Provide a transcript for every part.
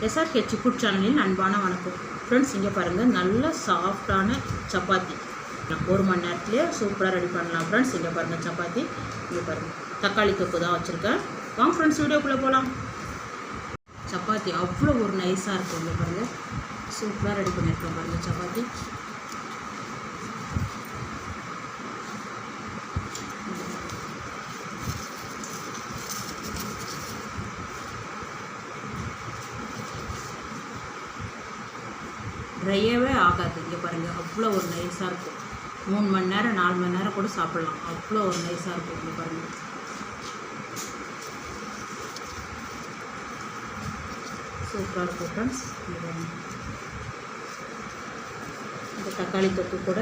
SRH food சேனலின் அன்பான வணக்கம் ஃப்ரெண்ட்ஸ். இங்கே பாருங்கள், நல்ல சாஃப்டான சப்பாத்தி 1 மணி நேரத்துலேயே சூப்பராக ரெடி பண்ணலாம் ஃப்ரெண்ட்ஸ். இங்கே பாருங்கள் சப்பாத்தி, இங்கே பாருங்கள் தக்காளி தொக்கு தான் வச்சுருக்கேன். வாங்க ஃப்ரெண்ட்ஸ் வீடியோக்குள்ளே போகலாம். சப்பாத்தி அவ்வளோ ஒரு நைஸாக இருக்கும். இங்கே பாருங்கள் சூப்பராக ரெடி பண்ணியிருக்கேன் பாருங்கள் சப்பாத்தி. ட்ரையாகவே ஆகாது. இங்கே பாருங்கள் அவ்வளோ ஒரு நைஸாக இருக்கும். 3 மணி நேரம் 4 மணி நேரம் கூட சாப்பிட்லாம். அவ்வளோ ஒரு நைஸாக இருக்கும். இங்கே பாருங்கள் சூப்பராக இருக்கும் ஃப்ரெண்ட்ஸ். இங்கே பாருங்கள் இந்த தக்காளி தொக்கு கூட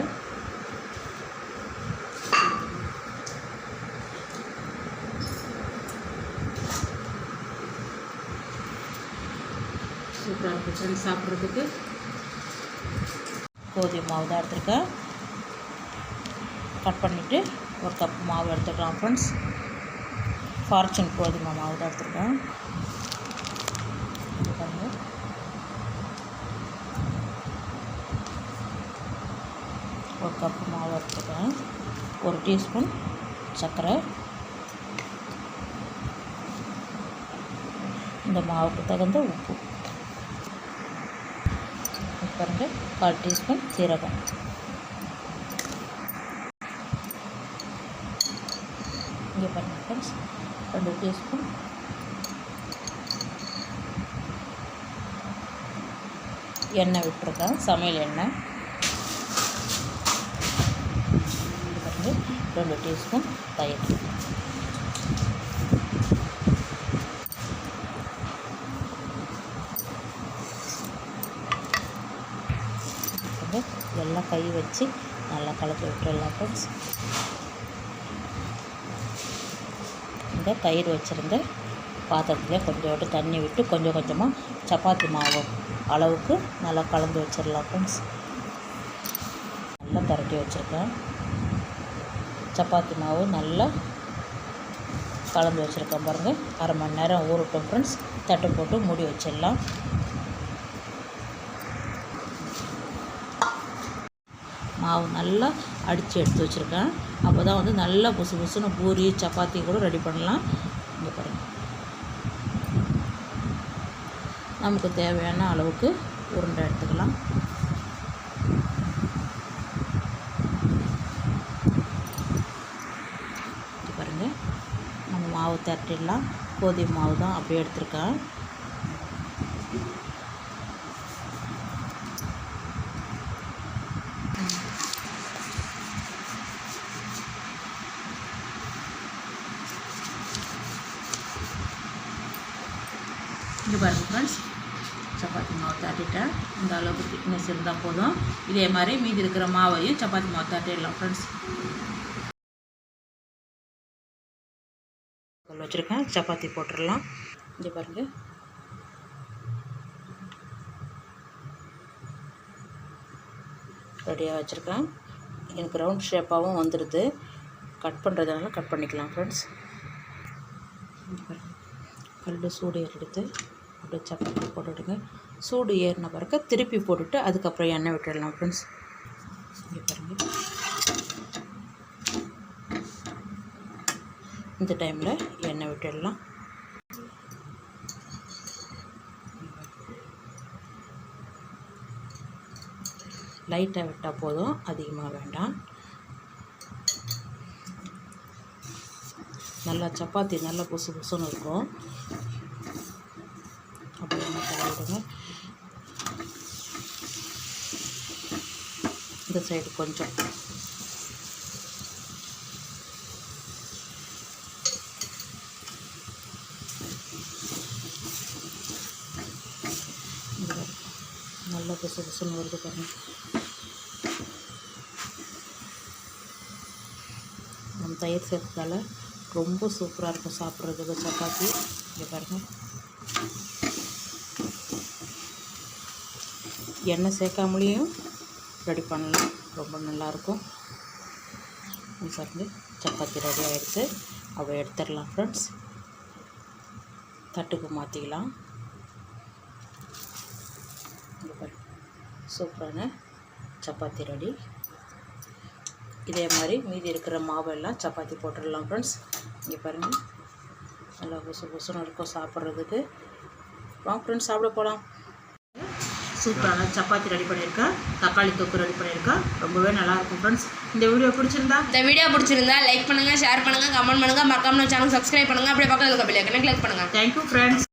சூப்பராக இருக்கும் ஃப்ரெண்ட்ஸ். சாப்பிட்றதுக்கு கோதுமை மாவு தான் எடுத்துருக்கேன். கட் பண்ணிவிட்டு 1 கப் மாவு எடுத்துக்கலாம் ஃப்ரெண்ட்ஸ். ஃபார்ச்சூன் கோதுமை மாவு தான் எடுத்துருக்கேன். இது பாருங்கள், ஒரு கப்பு மாவு எடுத்துருக்கேன். 1 டீஸ்பூன் சர்க்கரை, இந்த மாவுக்கு தகுந்த உப்பு பாருங்கள், 1/4 டீஸ்பூன் சீரகம், இங்கே பாருங்கள் ஃப்ரெண்ட்ஸ் 2 டீஸ்பூன் எண்ணெய் விட்டுருக்கேன், சமையல் எண்ணெய். இது பாருங்கள் 2 டீஸ்பூன் தயிர். எல்லாம் கை வச்சு நல்லா கலக்கி விட்டுடலாம் ஃப்ரெண்ட்ஸ். இந்த தயிர் வச்சுருந்த பாத்திரத்தில் கொஞ்சோண்டு தண்ணி விட்டு கொஞ்சம் கொஞ்சமாக சப்பாத்தி மாவு அளவுக்கு நல்லா கலந்து வச்சிடலாம் ஃப்ரெண்ட்ஸ். நல்லா திரட்டி வச்சுருக்கேன். சப்பாத்தி மாவு நல்லா கலந்து வச்சுருக்கேன் பாருங்கள். 1/2 மணி நேரம் ஊறட்டும் ஃப்ரெண்ட்ஸ். தட்டு போட்டு மூடி வச்சிடலாம். மாவு நல்லா அடித்து எடுத்து வச்சுருக்கேன். அப்போ தான் வந்து நல்லா புசு புசுன்னு பூரி சப்பாத்தி கூட ரெடி பண்ணலாம். இங்கே பாருங்கள், நமக்கு தேவையான அளவுக்கு உருண்டை எடுத்துக்கலாம். இங்கே பாருங்கள், நம்ம மாவு தட்டிடலாம். கோதுமை மாவு தான் அப்படியே எடுத்துருக்கேன். இங்கே பாருங்கள் ஃப்ரெண்ட்ஸ், சப்பாத்தி மாவு தட்டிட்டேன். இந்த அளவுக்கு திக்னஸ் இருந்தால் போதும். இதே மாதிரி மீதி இருக்கிற மாவையும் சப்பாத்தி மாவு தட்டிடலாம் ஃப்ரெண்ட்ஸ். வச்சுருக்கேன், சப்பாத்தி போட்டுடலாம். இங்கே பாருங்கள், ரெடியாக வச்சுருக்கேன். எனக்கு ரவுண்ட் ஷேப்பாகவும் வந்துடுது. கட் பண்ணுறதுனால கட் பண்ணிக்கலாம் ஃப்ரெண்ட்ஸ். கல் சூடு எடுத்து அப்படியே சப்பாத்தி போட்டுவிடுங்க. சூடு ஏறின பிறகு திருப்பி போட்டுவிட்டு அதுக்கப்புறம் எண்ணெய் விட்டுடலாம் ஃப்ரெண்ட்ஸ். இங்கே பாருங்கள், இந்த டைமில் எண்ணெய் விட்டுடலாம். லைட்டாக விட்டால் போதும், அதிகமாக வேண்டாம். நல்லா சப்பாத்தி நல்லா புசு புசுன்னு இருக்கும். அப்படியே விடுங்க. இந்த சைடு கொஞ்சம் நல்லா புசு புசுன்னு வருது பாருங்கள். நம்ம தயிர் சேர்த்ததால் ரொம்ப சூப்பராக இருக்கும் சாப்பிட்றதுக்கு சப்பாத்தி. இங்கே பாருங்கள், எண்ணெய் சேர்க்காமலேயும் ரெடி பண்ணலாம், ரொம்ப நல்லாயிருக்கும். பாருங்கள் சப்பாத்தி ரெடி ஆகிடுச்சு. அப்போ எடுத்துடலாம் ஃப்ரெண்ட்ஸ். தட்டுக்கு மாற்றிக்கலாம். சூப்பரான சப்பாத்தி ரெடி. இதே மாதிரி மீதி இருக்கிற மாவெல்லாம் சப்பாத்தி போட்டுடலாம் ஃப்ரெண்ட்ஸ். இங்கே பாருங்கள், நல்லா புசு புசுன்னு இருக்கும் சாப்பிட்றதுக்கு. வாங்க ஃப்ரெண்ட்ஸ், சாப்பிட போகலாம். சூப்பரான சப்பாத்தி ரெடி பண்ணியிருக்கேன், தக்காளி தொக்கு ரெடி பண்ணியிருக்கேன். ரொம்பவே நல்லாயிருக்கும் ஃப்ரெண்ட்ஸ். இந்த வீடியோ பிடிச்சிருந்தா லைக் பண்ணுங்கள், ஷேர் பண்ணுங்கள், கமெண்ட் பண்ணுங்கள், மறக்காம சேனல் சப்ஸ்கிரைப் பண்ணுங்கள். அப்படியே பக்கத்தில் இருக்க பெல் ஐகானை கிளிக் பண்ணுங்கள். Thank you friends.